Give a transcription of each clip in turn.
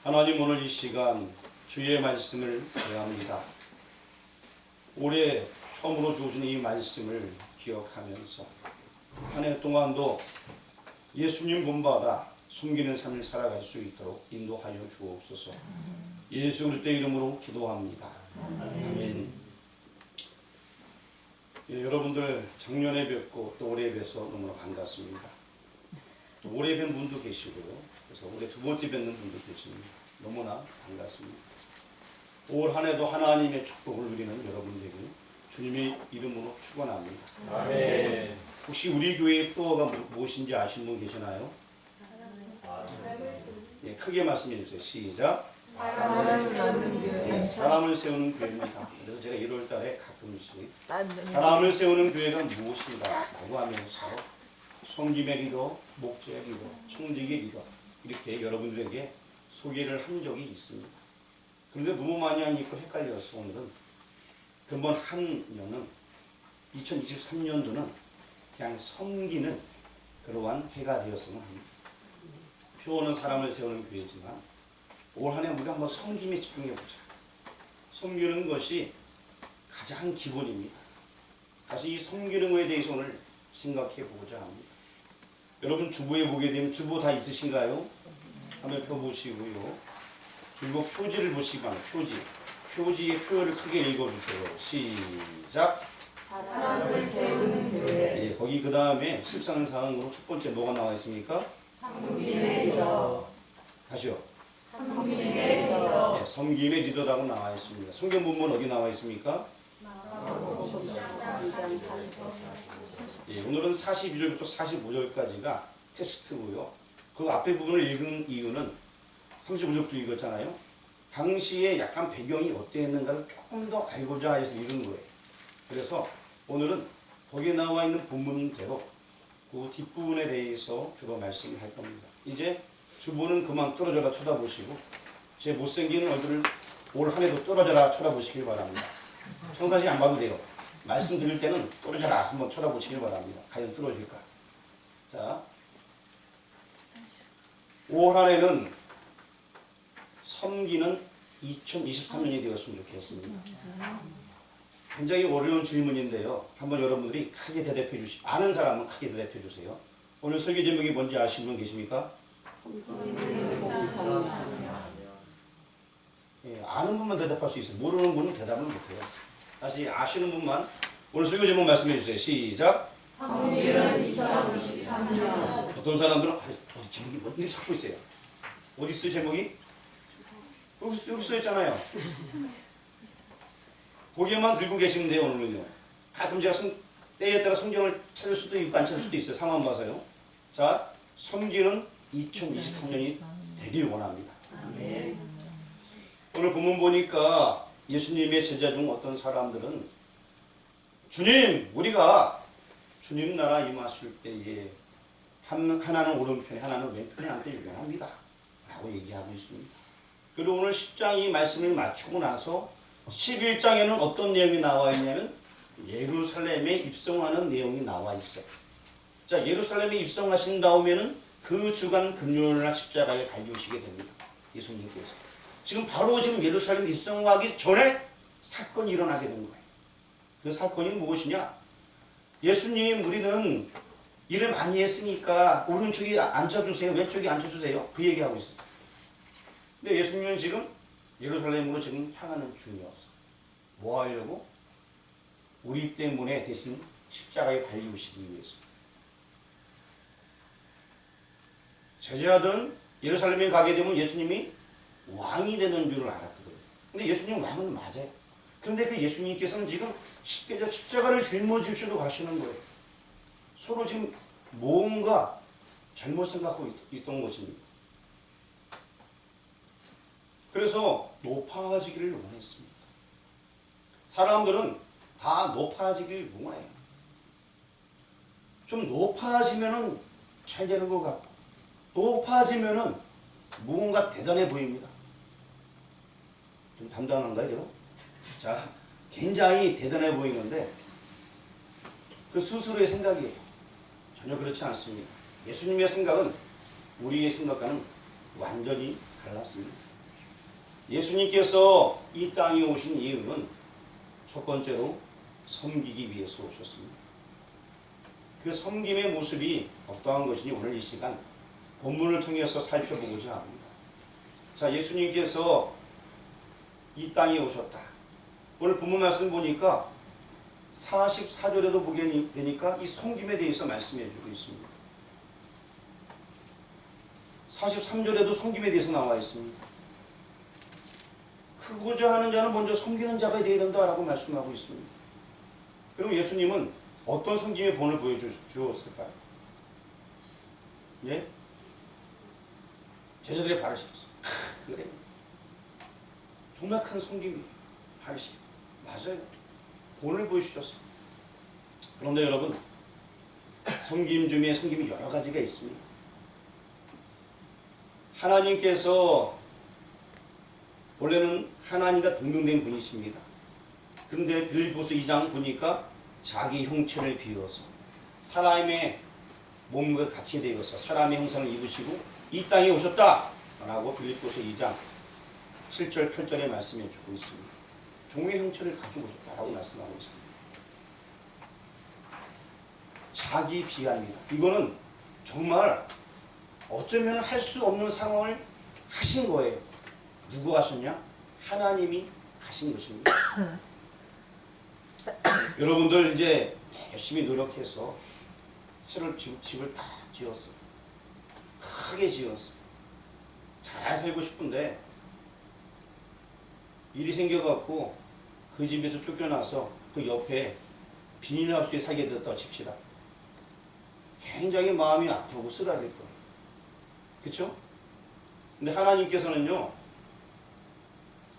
하나님, 오늘 이 시간 주의 말씀을 대합니다. 올해 처음으로 주신 이 말씀을 기억하면서 한 해 동안도 예수님 본받아 숨기는 삶을 살아갈 수 있도록 인도하여 주옵소서. 예수 그리스도의 이름으로 기도합니다. 아멘. 예, 여러분들 작년에 뵙고 또 올해 뵈서 너무나 반갑습니다. 또 올해 뵌 분도 계시고요. 그래서 올해 두 번째 뵙는 분도 계십니다. 너무나 반갑습니다. 올 한 해도 하나님의 축복을 누리는 여러분 되길 주님의 이름으로 축원합니다. 아멘. 혹시 우리 교회의 표어가 무엇인지 아시는 분 계시나요? 예, 크게 말씀해 주세요. 시작. 사람을 세우는 교회입니다. 그래서 제가 1월 달에 가끔씩 사람을 세우는 교회가 무엇인가 라고 하면서 섬김의 리더, 목재의 리더, 청직의 리더 이렇게 여러분들에게 소개를 한 적이 있습니다. 그런데 너무 많이 하니까 헷갈려서 오늘은 근본 한 년은 2023년도는 그냥 섬기는 그러한 해가 되었으면 합니다. 표어는 사람을 세우는 교회지만 올 한 해 우리가 한번 섬김에 집중해보자. 섬기는 것이 가장 기본입니다. 다시 이 섬기는 것에 대해서 오늘 생각해보고자 합니다. 여러분 주보에 보게 되면 주보 다 있으신가요? 한번 펴보시고요. 주보 표지를 보시기 바랍니다. 표지의 표를 크게 읽어주세요. 시작. 사람을 세우는 교회. 예, 거기 그 다음에 실천사항으로 첫 번째 뭐가 나와 있습니까? 섬김의 리더. 다시요. 섬김의 리더. 예, 섬김의 리더라고 나와 있습니다. 성경 본문 어디 나와 있습니까? 예, 오늘은 42절부터 45절까지가 테스트고요. 그 앞에 부분을 읽은 이유는 35절부터 읽었잖아요. 당시에 약간 배경이 어땠는가를 조금 더 알고자 해서 읽은 거예요. 그래서 오늘은 거기에 나와 있는 본문대로 그 뒷부분에 대해서 주로 말씀을 할 겁니다. 이제 주보는 그만 떨어져라 쳐다보시고 제 못생기는 얼굴을 올 한 해도 떨어져라 쳐다보시길 바랍니다. 평상시 안 봐도 돼요. 말씀 드릴 때는 떨어져라 한번 쳐다보시길 바랍니다. 과연 떨어질까? 자, 올 한 해는 섬기는 2023년이 되었으면 좋겠습니다. 굉장히 어려운 질문인데요. 한번 여러분들이 크게 대답해 주시고 아는 사람은 크게 대답해 주세요. 오늘 설교 제목이 뭔지 아시는 분 계십니까? 예, 아는 분만 대답할 수 있어요. 모르는 분은 대답을 못해요. 다시 아시는 분만 오늘 설교 제목 말씀해 주세요. 시작. 섬기는 2023년. 어떤 사람들은 어디 제목이 뭔지 찾고 있어요. 어디 있어요 제목이? 여기 써 있잖아요. 고개만 들고 계시면 돼요. 오늘은요. 가끔 제가 때에 따라 성경을 찾을 수도 있고 안 찾을 수도 있어요. 상황 봐서요. 자, 섬기는 2023년이 되길 원합니다. 아멘. 오늘 본문 보니까 예수님의 제자 중 어떤 사람들은 주님, 우리가 주님 나라 임하실 때에 하나는 오른편에 하나는 왼편에 앉길 원합니다 라고 얘기하고 있습니다. 그리고 오늘 10장 이 말씀을 마치고 나서 11장에는 어떤 내용이 나와 있냐면 예루살렘에 입성하는 내용이 나와 있어요. 자, 예루살렘에 입성하신 다음에는 그 주간 금요일날 십자가에 달리우시게 됩니다. 예수님께서. 지금 바로 지금 예루살렘 입성하기 전에 사건이 일어나게 된 거예요. 그 사건이 무엇이냐? 예수님, 우리는 일을 많이 했으니까 오른쪽에 앉혀주세요. 왼쪽에 앉혀주세요. 그 얘기하고 있어요. 근데 예수님은 지금 예루살렘으로 지금 향하는 중이었어. 뭐 하려고? 우리 때문에 대신 십자가에 달리우시기 위해서. 제자들은 예루살렘에 가게 되면 예수님이 왕이 되는 줄을 알았거든요. 근데 예수님 왕은 맞아요. 그런데 그 예수님께서는 지금 십자가를 짊어지시러 가시는 거예요. 서로 지금 뭔가 잘못 생각하고 있던 것입니다. 그래서 높아지기를 원했습니다. 사람들은 다 높아지길 원해요. 좀 높아지면은 잘 되는 것 같고, 높아지면은 무언가 대단해 보입니다. 좀 담담한가요, 제가? 자, 굉장히 대단해 보이는데 그 스스로의 생각이에요. 전혀 그렇지 않습니다. 예수님의 생각은 우리의 생각과는 완전히 달랐습니다. 예수님께서 이 땅에 오신 이유는 첫 번째로 섬기기 위해서 오셨습니다. 그 섬김의 모습이 어떠한 것이니 오늘 이 시간 본문을 통해서 살펴보고자 합니다. 자, 예수님께서 이 땅에 오셨다. 오늘 본문 말씀 보니까 44절에도 보게 되니까 이 섬김에 대해서 말씀해 주고 있습니다. 43절에도 섬김에 대해서 나와 있습니다. 크고자 하는 자는 먼저 섬기는 자가 되어야 된다라고 말씀하고 있습니다. 그럼 예수님은 어떤 섬김의 본을 보여주었을까요? 예? 제자들의 발을 씻겼어요. 그래. 정말 큰 섬김이 발을 씻겼어요. 맞아요. 본을 보여주셨어요. 그런데 여러분, 섬김 중에 섬김이 여러 가지가 있습니다. 하나님께서 원래는 하나님과 동등된 분이십니다. 그런데 빌립보서 2장 보니까 자기 형체를 비워서 사람의 몸과 같이 되어서 사람의 형상을 입으시고 이 땅에 오셨다 라고 빌립보서 2장 7절 8절에 말씀해 주고 있습니다. 종의 형체를 가지고 오셨다라고 말씀하고 있습니다. 자기 비하입니다. 이거는 정말 어쩌면 할 수 없는 상황을 하신 거예요. 누구 하셨냐? 하나님이 하신 것입니다. 여러분들 이제 열심히 노력해서 새로 집을 다 지었어요. 크게 지었어요. 잘 살고 싶은데 일이 생겨갖고 그 집에서 쫓겨나서 그 옆에 비닐하우스에 살게 됐다고 칩시다. 굉장히 마음이 아프고 쓰라릴 거예요. 그렇죠? 근데 하나님께서는요,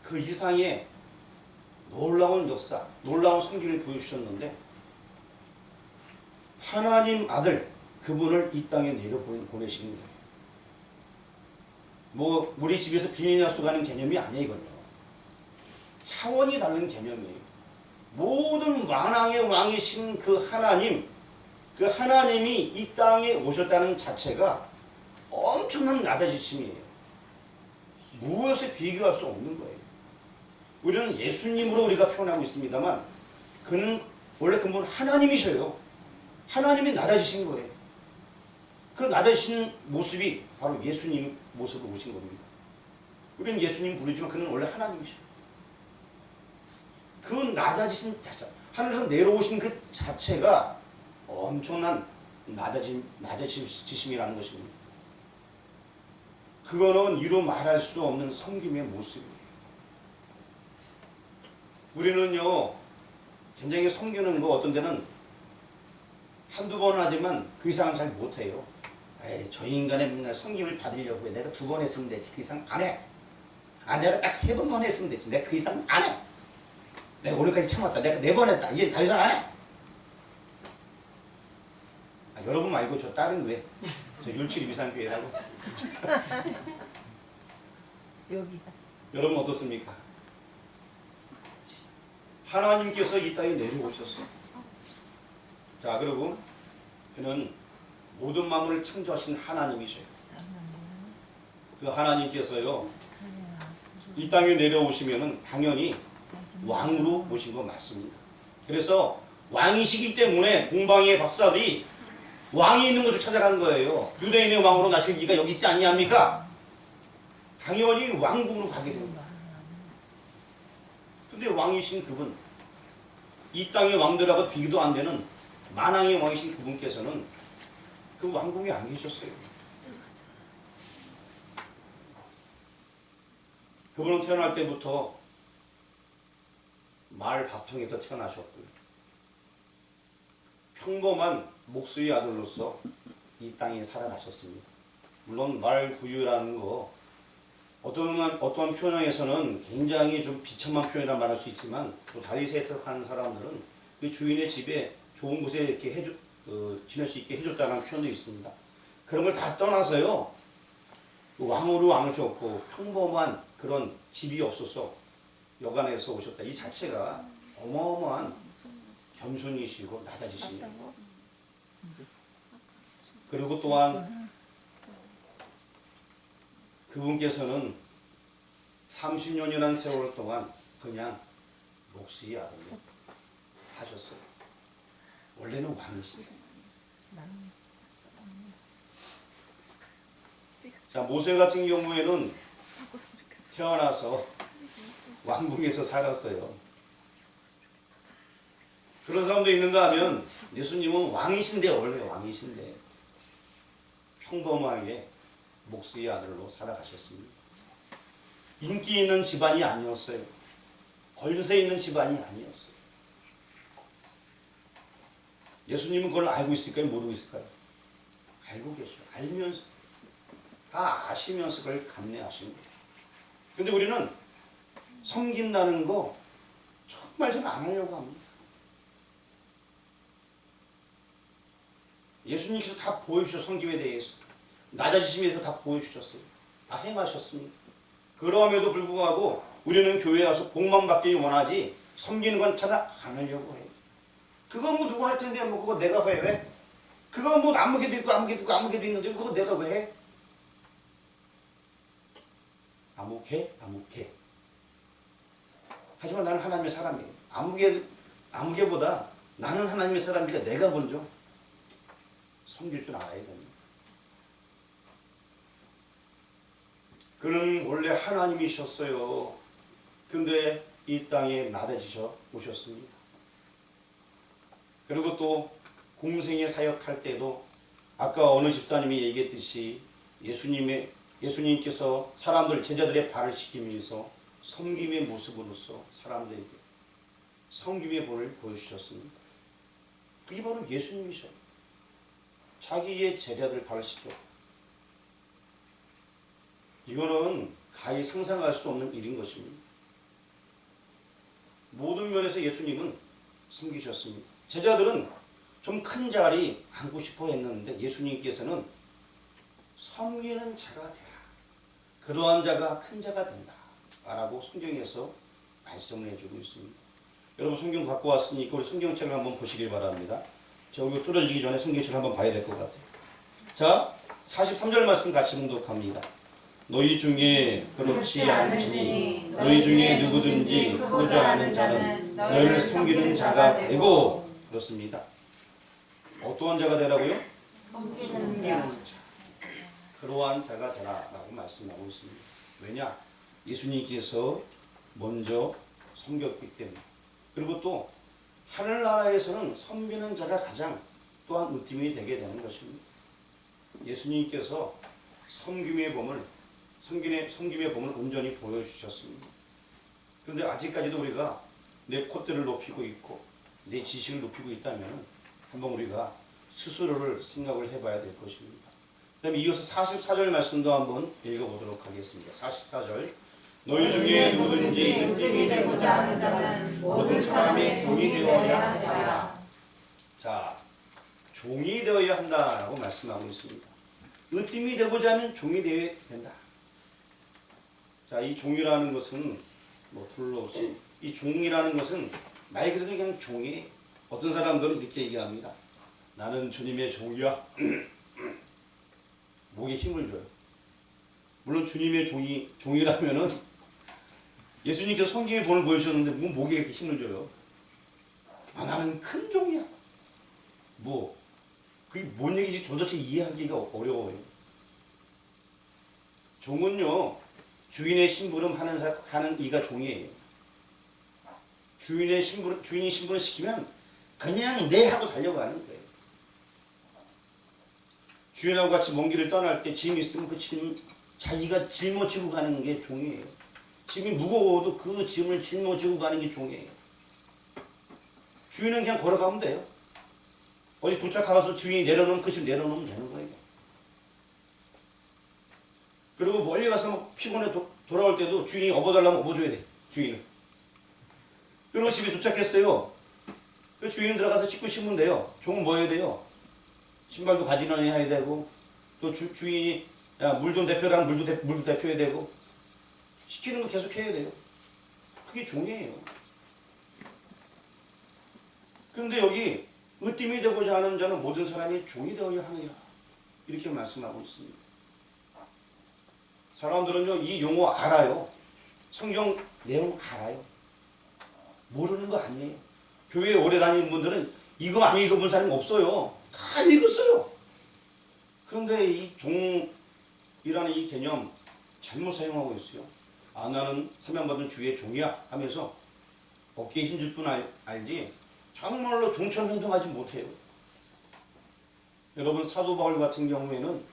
그 이상의 놀라운 역사, 놀라운 성기를 보여주셨는데 하나님 아들 그분을 이 땅에 내려보내시는 거예요. 뭐 우리 집에서 비닐하우스 가는 개념이 아니에요. 이건요. 차원이 다른 개념이에요. 모든 만왕의 왕이신 그 하나님, 그 하나님이 이 땅에 오셨다는 자체가 엄청난 낮아지심이에요. 무엇에 비교할 수 없는 거예요. 우리는 예수님으로 우리가 표현하고 있습니다만 그는 원래 근본 하나님이셔요. 하나님이 낮아지신 거예요. 그 낮아지신 모습이 바로 예수님 모습으로 오신 겁니다. 우리는 예수님 부르지만 그는 원래 하나님이셔요. 그 낮아지신 자체, 하늘에서 내려오신 그 자체가 엄청난 낮아지심이라는 것입니다. 그거는 이루 말할 수 없는 섬김의 모습이에요. 우리는요, 굉장히 섬기는 거 어떤 데는 한두 번 하지만 그 이상은 잘 못해요. 에이, 저 인간의 맨날 섬김을 받으려고 해. 내가 2번 했으면 되지. 그 이상 안 해. 아, 내가 딱 3번만 했으면 되지. 내가 그 이상 안 해. 내가 오늘까지 참았다. 내가 4번 했다. 이제 더 이상 안 해. 아, 여러분 말고 저 다른 교회. 저 율치리 위산교회라고. 여기다. 여러분 어떻습니까? 하나님께서 이 땅에 내려오셨어요. 자, 그리고 그는 모든 만물을 창조하신 하나님이셔요. 그 하나님께서요, 이 땅에 내려오시면은 당연히 왕으로 모신 거 맞습니다. 그래서 왕이시기 때문에 공방의 박사들이 왕이 있는 곳을 찾아간 거예요. 유대인의 왕으로 나실 이가 여기 있지 않냐합니까? 당연히 왕궁으로 가게 됩니다. 근데 왕이신 그분, 이 땅의 왕들하고 비교도 안 되는 만왕의 왕이신 그분께서는 그 왕궁에 안 계셨어요. 그분은 태어날 때부터 말 바풍에서 태어나셨고요. 평범한 목수의 아들로서 이 땅에 살아가셨습니다. 물론 말구유라는 거 어떠한 표현에서는 굉장히 좀 비참한 표현이라 말할 수 있지만 또 다윗에 해석하는 사람들은 그 주인의 집에 좋은 곳에 이렇게 지낼 수 있게 해줬다는 표현도 있습니다. 그런 걸 다 떠나서요, 왕으로 안 오셨고 평범한 그런 집이 없어서 여간에서 오셨다. 이 자체가 어마어마한 겸손이시고 낮아지십니다. 그리고 또한 그분께서는 30년이라는 세월 동안 그냥 목수의 아들로 하셨어요. 원래는 왕이신데. 자, 모세 같은 경우에는 태어나서 왕궁에서 살았어요. 그런 사람도 있는가 하면 예수님은 왕이신데, 원래 왕이신데 평범하게 목수의 아들로 살아가셨습니다. 인기 있는 집안이 아니었어요. 권세 있는 집안이 아니었어요. 예수님은 그걸 알고 있을까요? 모르고 있을까요? 알고 계셔. 알면서 다 아시면서 그걸 감내하십니다. 근데 우리는 섬긴다는 거 정말 잘 안 하려고 합니다. 예수님께서 다 보여주셔. 섬김에 대해서 낮아지심에 대해서 다 보여주셨어요. 다 행하셨습니다. 그럼에도 불구하고 우리는 교회에 와서 복만 받길 원하지 섬기는 건 잘 안 하려고 해요. 그거 뭐 누구 할 텐데 뭐 그거 내가 왜? 그거 뭐 아무개도 있고 아무개도 있고 아무개도 있는데 그거 내가 왜 해? 아무개. 하지만 나는 하나님의 사람이에요. 아무개보다 나는 하나님의 사람이니까 내가 먼저 섬길 줄 알아야 됩니다. 그는 원래 하나님이셨어요. 근데 이 땅에 낮아지셔 오셨습니다. 그리고 또 공생에 사역할 때도 아까 어느 집사님이 얘기했듯이 예수님께서 사람들 제자들의 발을 씻기면서 섬김의 모습으로서 사람들에게 섬김의 본을 보여주셨습니다. 그게 바로 예수님이셔. 자기의 제자들 발을 씻겨. 이거는 가히 상상할 수 없는 일인 것입니다. 모든 면에서 예수님은 섬기셨습니다. 제자들은 좀 큰 자리 앉고 싶어 했는데 예수님께서는 섬기는 자가 되라. 그러한 자가 큰 자가 된다. 라고 성경에서 말씀을 해주고 있습니다. 여러분 성경 갖고 왔으니까 우리 성경책을 한번 보시길 바랍니다. 저기 뚫어지기 전에 성경책을 한번 봐야 될 것 같아요. 자, 43절 말씀 같이 봉독합니다. 너희 중에 그렇지 않으니 너희 중에 누구든지 크고자 하는 자는 너희를 섬기는 자가 되고. 그렇습니다. 어떠한 자가 되라고요? 섬기는 자. 그러한 자가 되라라고 말씀하고 있습니다. 왜냐? 예수님께서 먼저 섬겼기 때문에. 그리고 또 하늘나라에서는 섬기는 자가 가장 또한 으뜸이 되게 되는 것입니다. 예수님께서 섬김의 범을 온전히 보여주셨습니다. 그런데 아직까지도 우리가 내 콧대를 높이고 있고 내 지식을 높이고 있다면 한번 우리가 스스로를 생각을 해봐야 될 것입니다. 그 다음에 이어서 44절 말씀도 한번 읽어보도록 하겠습니다. 44절 너희 중에 누구든지 으뜸이 되고자 하는 자는 모든 사람의 종이 되어야 한다. 자, 종이 되어야 한다라고 말씀하고 있습니다. 으뜸이 되고자 하면 종이 되어야 된다. 자, 이 종이라는 것은 둘러서 이 종이라는 것은 말 그대로 그냥 종이. 어떤 사람들은 이렇게 얘기합니다. 나는 주님의 종이야. 목에 힘을 줘요. 물론 주님의 종이라면은 예수님께서 섬김의 본을 보여주셨는데 뭐 목에 이렇게 힘을 줘요. 나는 큰 종이야. 그게 뭔 얘기인지 도대체 이해하기가 어려워요. 종은요, 주인의 심부름 하는 이가 종이에요. 주인이 심부름 시키면 그냥 네 하고 달려가는 거예요. 주인하고 같이 먼 길을 떠날 때 짐이 있으면 그 짐 자기가 짊어지고 가는 게 종이에요. 짐이 무거워도 그 짐을 짊어지고 가는 게 종이에요. 주인은 그냥 걸어가면 돼요. 어디 도착하서 주인이 내려놓으면 그 짐 내려놓으면 되는 거예요. 그리고 멀리 가서 막 피곤해 돌아올 때도 주인이 업어달라면 업어줘야 돼. 주인을. 그리고 집에 도착했어요. 그 주인 들어가서 씻고 씻으면 돼요. 종은 뭐 해야 돼요? 신발도 가지런히 해야 되고 또 주인이 물 좀 대표라는 물도 대표해야 되고 시키는 거 계속 해야 돼요. 그게 종이에요. 그런데 여기 으뜸이 되고자 하는 자는 모든 사람이 종이 되어야 하느니라 이렇게 말씀하고 있습니다. 사람들은요 이 용어 알아요. 성경 내용 알아요. 모르는 거 아니에요. 교회에 오래 다니는 분들은 이거 안 읽어본 사람이 없어요. 다 읽었어요. 그런데 이 종이라는 이 개념 잘못 사용하고 있어요. 아, 나는 사명받은 주의 종이야 하면서 어깨에 힘줄 뿐 알지 정말로 종처럼 행동하지 못해요. 여러분, 사도 바울 같은 경우에는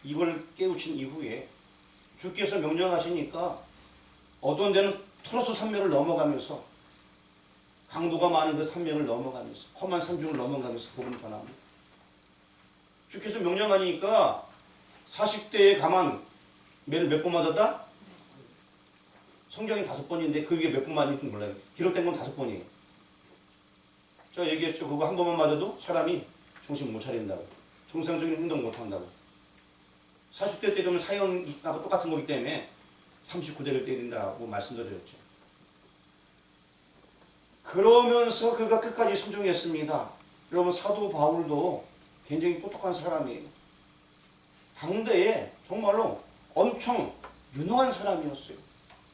이걸 깨우친 이후에 주께서 명령하시니까 어떤 데는 투로스 산맥을 넘어가면서 강도가 많은 그 산맥을 넘어가면서 험한 산중을 넘어가면서 복음을 전합니다. 주께서 명령하니까 40대에 가만 매를 몇 번 맞았다? 성경이 5번인데 그 위에 몇 번 맞는지 몰라요. 기록된 건 5번이에요. 제가 얘기했죠. 그거 한 번만 맞아도 사람이 정신 못 차린다고. 정상적인 행동 못 한다고. 40대 때리면 사형하고 똑같은 거기 때문에 39대를 때린다고 말씀드렸죠. 그러면서 그가 끝까지 순종했습니다. 여러분, 사도 바울도 굉장히 똑똑한 사람이에요. 당대에 정말로 엄청 유능한 사람이었어요.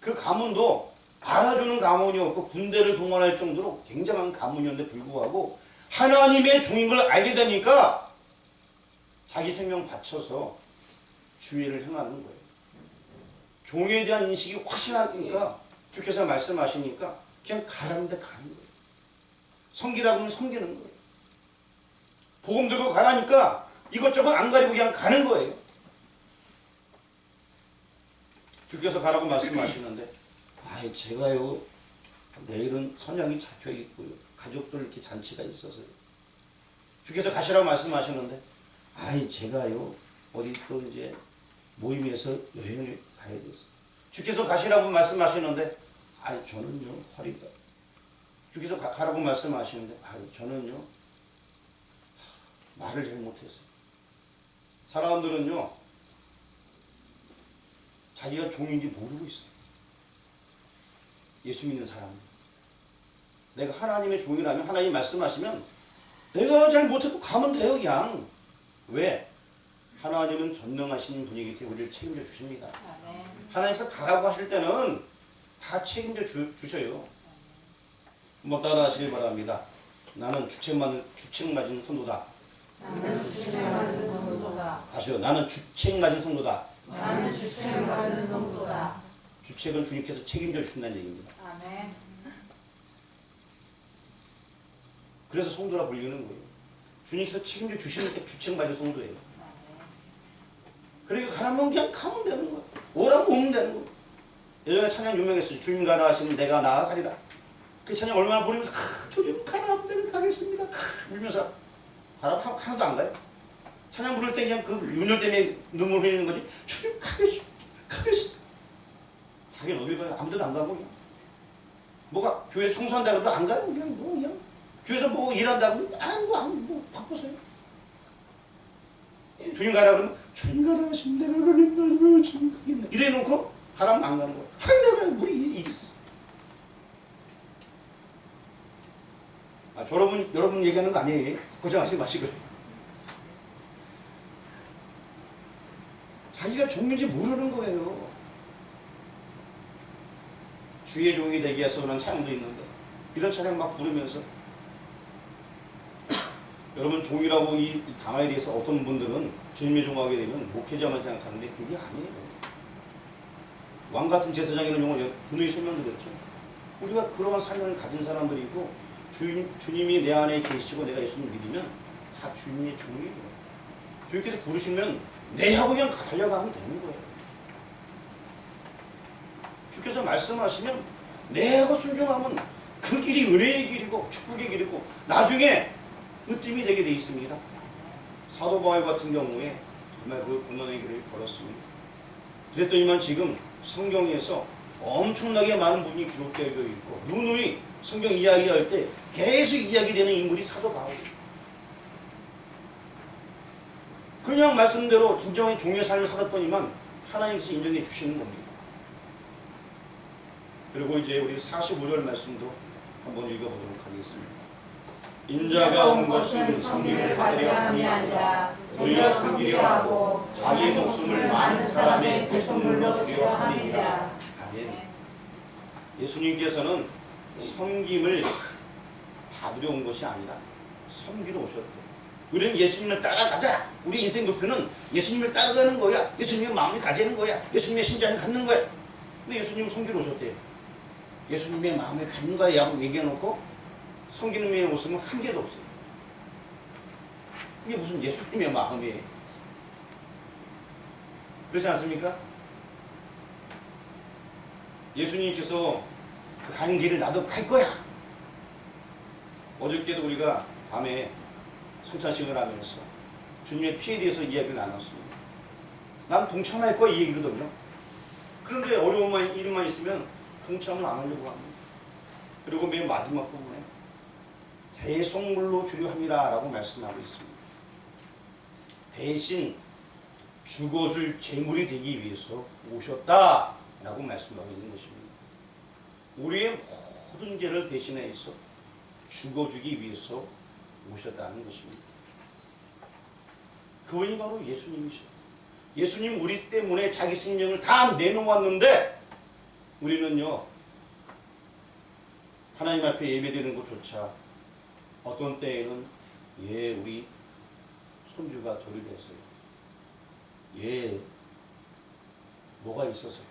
그 가문도 알아주는 가문이었고 군대를 동원할 정도로 굉장한 가문이었는데 불구하고 하나님의 종인 걸 알게 되니까 자기 생명 바쳐서 주의를 행하는 거예요. 종에 대한 인식이 확실하니까 주께서 말씀하시니까 그냥 가라는데 가는 거예요. 섬기라고 하면 섬기는 거예요. 복음 들고 가라니까 이것저것 안 가리고 그냥 가는 거예요. 주께서 가라고 말씀하시는데 아이 제가요 내일은 선약이 잡혀 있고요. 가족들 이렇게 잔치가 있어서요. 주께서 가시라고 말씀하시는데 아이 제가요 어디 또 이제 모임에서 여행을 가야 돼서 주께서 가시라고 말씀하시는데 아이 저는요 허리가 주께서 가라고 말씀하시는데 아이 저는요 말을 잘 못해서 사람들은요 자기가 종인지 모르고 있어요. 예수 믿는 사람은 내가 하나님의 종이라면 하나님 말씀하시면 내가 잘 못해도 가면 돼요 그냥. 왜? 하나님은 전능하신 분이기 때문에 우리를 책임져 주십니다. 하나님께서 가라고 하실 때는 다 책임져 주셔요. 한번 따라 하시길 바랍니다. 나는 주책 맞은 성도다. 나는 주책 맞은 성도다. 아시오? 나는 주책 맞은 성도다. 나는 주책 맞은 성도다. 주책은 주님께서 책임져 주신다는 얘기입니다. 아멘. 그래서 성도라 불리는 거예요. 주님께서 책임져 주시니까 주책 맞은 성도예요. 그러니까 가라면 그냥 가면 되는 거야. 오라고 오면 되는 거야. 예전에 찬양 유명했어요. 주님 가라 하시면 내가 나아가리라. 그 찬양 얼마나 부르면서 주님 가라 하면 내가 가겠습니다. 울면서 가라 하나도 안 가요. 찬양 부를 때 그냥 그 윤열 때문에 눈물 흘리는 거지. 주님 가겠습니다. 가겠습니다. 자기는 어딜 가요? 아무 데도 안 가고 그냥. 뭐가 교회 청소한다고 해도 안 가요. 그냥 뭐 그냥 교회에서 뭐 일한다고 뭐 바쁘세요. 주님 가라 그러면 주님 가라 하시면 내가 가겠나 주님 가겠나 이래 놓고 가라면 안 가는 거야. 내가 뭐 일이 있어. 아, 여러분 얘기하는 거 아니에요. 고정하지 마시고. 자기가 종인지 모르는 거예요. 주의 종이 되기 위해서는 찬양도 있는데 이런 찬양 막 부르면서 여러분 종이라고 이 단어에 대해서 어떤 분들은 주님의 종하게 되면 목회자만 생각하는데 그게 아니에요. 왕 같은 제사장이라는 용어 분명히 설명드렸죠. 우리가 그러한 사명을 가진 사람들이고 주님이 내 안에 계시고 내가 예수님을 믿으면 다 주님의 종이에요. 주님께서 부르시면 내 하고 그냥 달려가면 되는 거예요. 주께서 말씀하시면 내 하고 순종하면 그 길이 은혜의 길이고 축복의 길이고 나중에 으뜸이 되게 돼 있습니다. 사도 바울 같은 경우에 정말 그 고난의 길을 걸었습니다. 그랬더니만 지금 성경에서 엄청나게 많은 부분이 기록되어 있고 누누이 성경 이야기할 때 계속 이야기되는 인물이 사도 바울이에요. 그냥 말씀대로 진정한 종의 삶을 살았더니만 하나님께서 인정해 주시는 겁니다. 그리고 이제 우리 45절 말씀도 한번 읽어보도록 하겠습니다. 인자가 온 것은 성리를 받으려 함이 아니라 도리어 섬기려 하고 자기의 목숨을 많은 사람의 대속물로 주려 함이니라. 아멘. 예수님께서는 섬김을 받으려 온 것이 아니라 섬기러 오셨대. 우리는 예수님을 따라가자. 우리 인생 목표는 예수님을 따라가는 거야. 예수님의 마음을 가지는 거야. 예수님의 심장을 갖는 거야. 근데 예수님은 섬기러 오셨대요. 예수님의 마음을 갖는 거야 하고 얘기해놓고 섬기는 면에 모습은 한 개도 없어요. 이게 무슨 예수님의 마음이에요? 그렇지 않습니까? 예수님께서 그 가는 길을 나도 갈 거야. 어저께도 우리가 밤에 성찬식을 하면서 주님의 피에 대해서 이야기를 나눴습니다. 난 동참할 거야 이 얘기거든요. 그런데 어려운 일만 있으면 동참을 안 하려고 합니다. 그리고 맨 마지막 부분에 대속물로 주려 함이라 라고 말씀하고 있습니다. 대신 죽어줄 제물이 되기 위해서 오셨다 라고 말씀하고 있는 것입니다. 우리의 모든 죄를 대신해서 죽어주기 위해서 오셨다는 것입니다. 그분이 바로 예수님이죠. 예수님 우리 때문에 자기 생명을 다 내놓았는데 우리는요 하나님 앞에 예배드리는 것조차 어떤 때에는 우리 손주가 돌이 됐어요. 뭐가 있었어요.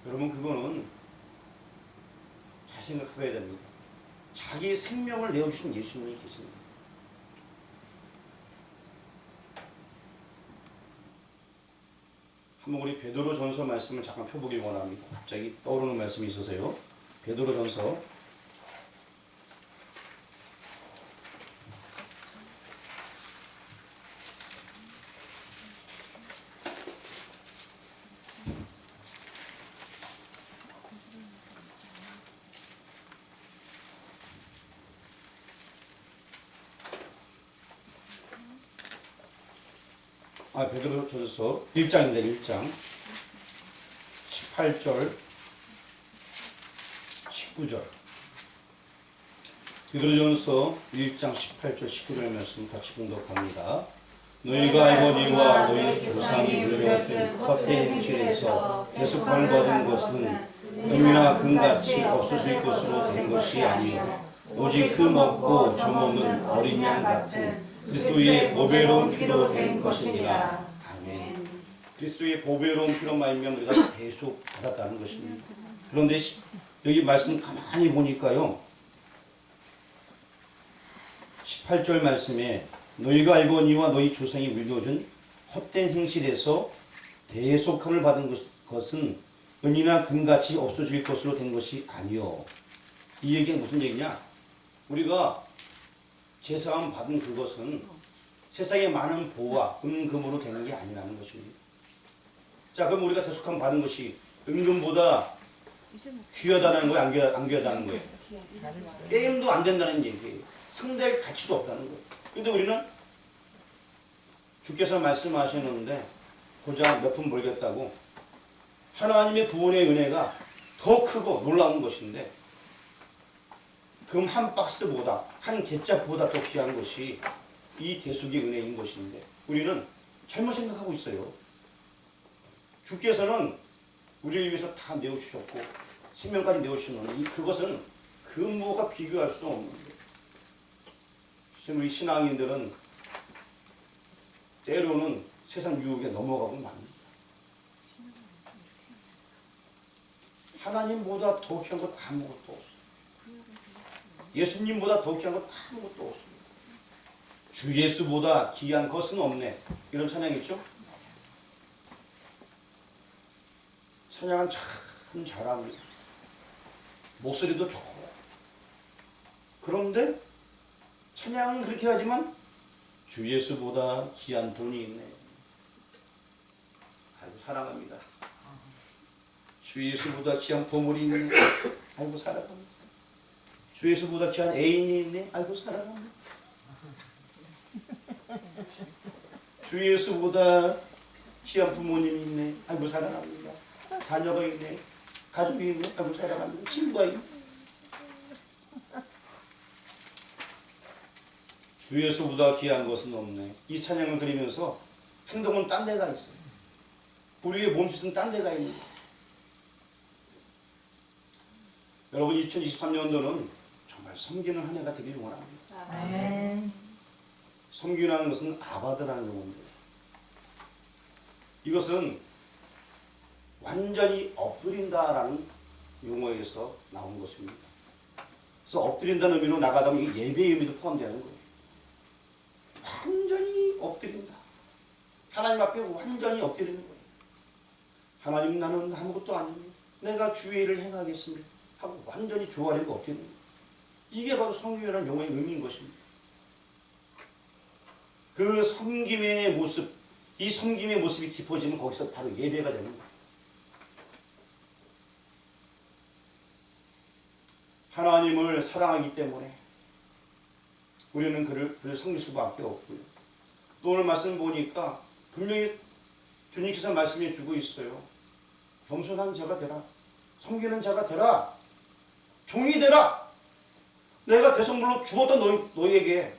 여러분 그거는 잘 생각해봐야 됩니다. 자기 생명을 내어주신 예수님이 계십니다. 한번 우리 베드로전서 말씀을 잠깐 펴보길 원합니다. 갑자기 떠오르는 말씀이 있어서요. 베드로전서 1장인데 1장 18절 19절 베드로전서 1장 18절 19절 말씀 같이 봉독합니다. 너희가 알거니와 너희 조상이 물려준 헛된 행실에서 대속함을 받은 것은 은이나 금같이 없어질 것으로 된 것이 아니요 오직 흠 없고 점없는 어린 양 같은 그리스도의 보배로운 피로 된 것이니라. 아멘. 그리스도의 보배로운 피로 말미암아 우리가 대속 받았다는 것입니다. 그런데 여기 말씀 가만히 보니까요 18절 말씀에 너희가 알거니와 너희 조상이 물려준 헛된 행실에서 대속함을 받은 것은 은이나 금같이 없어질 것으로 된 것이 아니요. 이 얘기는 무슨 얘기냐? 우리가 제사함 받은 그것은 세상의 많은 보화, 은금으로 되는 게 아니라는 것입니다. 자, 그럼 우리가 대속함 받은 것이 은금보다 귀하다는 거예요? 안 귀하다는 거예요? 게임도 안 된다는 얘기예요. 상대할 가치도 없다는 거예요. 근데 우리는 주께서 말씀하시는데 고작 몇 푼 벌겠다고 하나님의 구원의 은혜가 더 크고 놀라운 것인데 금 한 박스보다 한 개짝보다 더 귀한 것이 이 대속의 은혜인 것인데 우리는 잘못 생각하고 있어요. 주께서는 우리를 위해서 다 내어주셨고 생명까지 내어주셨는데 그것은 금보가 비교할 수 없는 거예요. 우리 신앙인들은 때로는 세상 유혹에 넘어가고 맙니다. 하나님보다 더 귀한 것 아무것도 없어요. 예수님보다 더 귀한 것 아무것도 없습니다. 주 예수보다 귀한 것은 없네. 이런 찬양 있죠? 찬양은 참 잘합니다. 목소리도 좋고. 그런데 찬양은 그렇게 하지만 주 예수보다 귀한 돈이 있네. 아이고 사랑합니다. 주 예수보다 귀한 보물이 있네. 아이고 사랑합니다. 주 예수보다 귀한 애인이 있네. 아이고 사랑합니다. 주 예수보다 귀한 부모님이 있네. 아이고 사랑합니다. 자녀가 있네. 가족이 있네. 아이고 사랑합니다. 친구가 있네. 주 예수보다 귀한 것은 없네. 이 찬양을 드리면서 행동은 딴 데가 있어요. 우리의 몸짓은 딴 데가 있는 거예요. 여러분 2023년도는 정말 섬기는 한 해가 되길 원합니다. 아멘. 섬기라는 것은 아바드라는 용어인데 이것은 완전히 엎드린다라는 용어에서 나온 것입니다. 그래서 엎드린다는 의미로 나가다 보면 예배의 의미도 포함되는 거예요. 완전히 엎드린다. 하나님 앞에 완전히 엎드리는 거예요. 하나님 나는 아무것도 아닙니다. 내가 주의 일을 행하겠습니다. 하고 완전히 조아리고 엎드리는 거예요. 이게 바로 섬김이라는 용어의 의미인 것입니다. 그 섬김의 모습, 이 섬김의 모습이 깊어지면 거기서 바로 예배가 되는 거예요. 하나님을 사랑하기 때문에 우리는 그를 섬길 수밖에 없고요. 또 오늘 말씀 보니까 분명히 주님께서 말씀해 주고 있어요. 겸손한 자가 되라. 섬기는 자가 되라. 종이 되라. 내가 대성물로 주었던 너희에게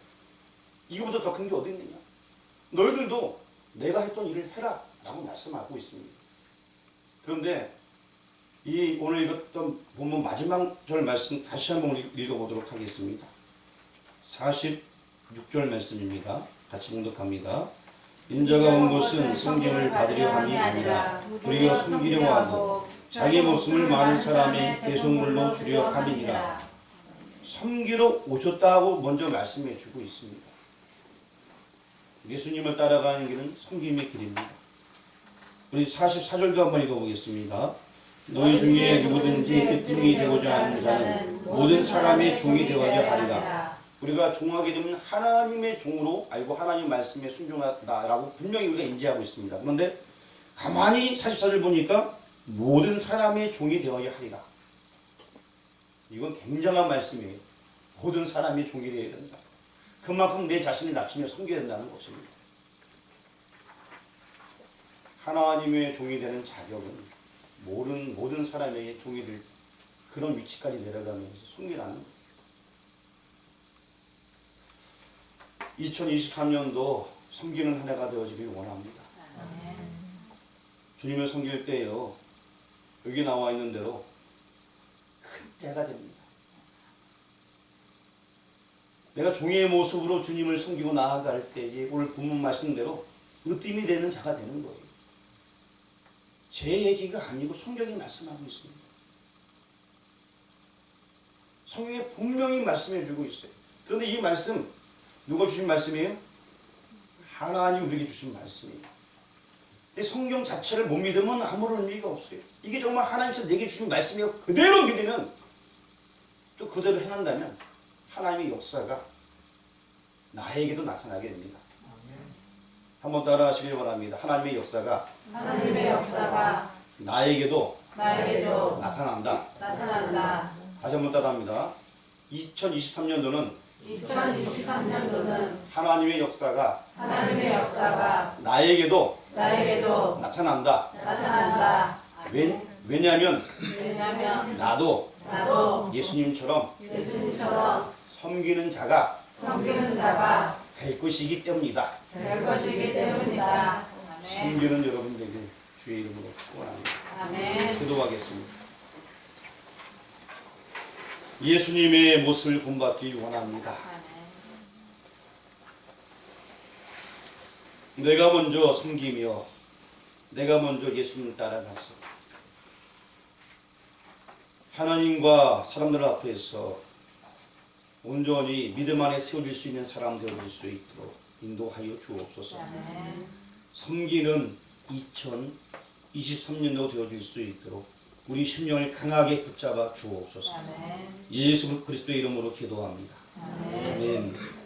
이거보다 더 큰 게 어디 있느냐. 너희들도 내가 했던 일을 해라. 라고 말씀하고 있습니다. 그런데 이 오늘 읽었던 본문 마지막 절 말씀 다시 한번 읽어보도록 하겠습니다. 46절 말씀입니다. 같이 봉독합니다. 인자가 온 것은 섬김을 받으려 함이 아니라 우리가 섬기려 하고 자기 목숨을 많은 사람의 대속물로 주려 함이니라. 섬기러 오셨다고 먼저 말씀해 주고 있습니다. 예수님을 따라가는 길은 섬김의 길입니다. 우리 44절도 한번 읽어보겠습니다. 너희 중에 누구든지 으뜸이 되고자 하는 자는 모든 사람의 종이 되어야 하리라. 우리가 종하게 되면 하나님의 종으로 알고 하나님 말씀에 순종하다라고 분명히 우리가 인지하고 있습니다. 그런데 가만히 44절 보니까 모든 사람의 종이 되어야 하리라. 이건 굉장한 말씀이에요. 모든 사람이 종이 되어야 된다. 그만큼 내 자신을 낮추며 섬겨야 된다는 것입니다. 하나님의 종이 되는 자격은 모든 사람에게 종이 될 그런 위치까지 내려가면서 섬기라는 거예요. 2023년도 섬기는 한 해가 되어지길 원합니다. 주님을 섬길 때요, 여기 나와 있는 대로 큰 때가 됩니다. 내가 종의 모습으로 주님을 섬기고 나아갈 때에 오늘 본문 말씀대로 으뜸이 되는 자가 되는 거예요. 제 얘기가 아니고 성경이 말씀하고 있습니다. 성경에 분명히 말씀해 주고 있어요. 그런데 이 말씀 누가 주신 말씀이에요? 하나님이 우리에게 주신 말씀이에요. 이 성경 자체를 못 믿으면 아무런 의미가 없어요. 이게 정말 하나님께서 내게 주신 말씀이고 그대로 믿으면 또 그대로 행한다면 하나님의 역사가 나에게도 나타나게 됩니다. 한번 따라 하시길 바랍니다. 하나님의 역사가 나에게도 나타난다. 다시 한번 따라합니다. 2023년도는 하나님의 역사가 나에게도 나타난다. 왜냐하면 나도 예수님처럼 섬기는 자가 될 것이기 때문이다. 섬기는 여러분들에게 주의 이름으로 축원합니다. 기도하겠습니다. 예수님의 모습을 본받기 원합니다. 내가 먼저 섬기며 내가 먼저 예수님을 따라갔어. 하나님과 사람들 앞에서 온전히 믿음 안에 세워질 수 있는 사람 되어질 수 있도록 인도하여 주옵소서. 섬기는 2023년도 되어질 수 있도록 우리 심령을 강하게 붙잡아 주옵소서. 예수 그리스도의 이름으로 기도합니다. 아멘.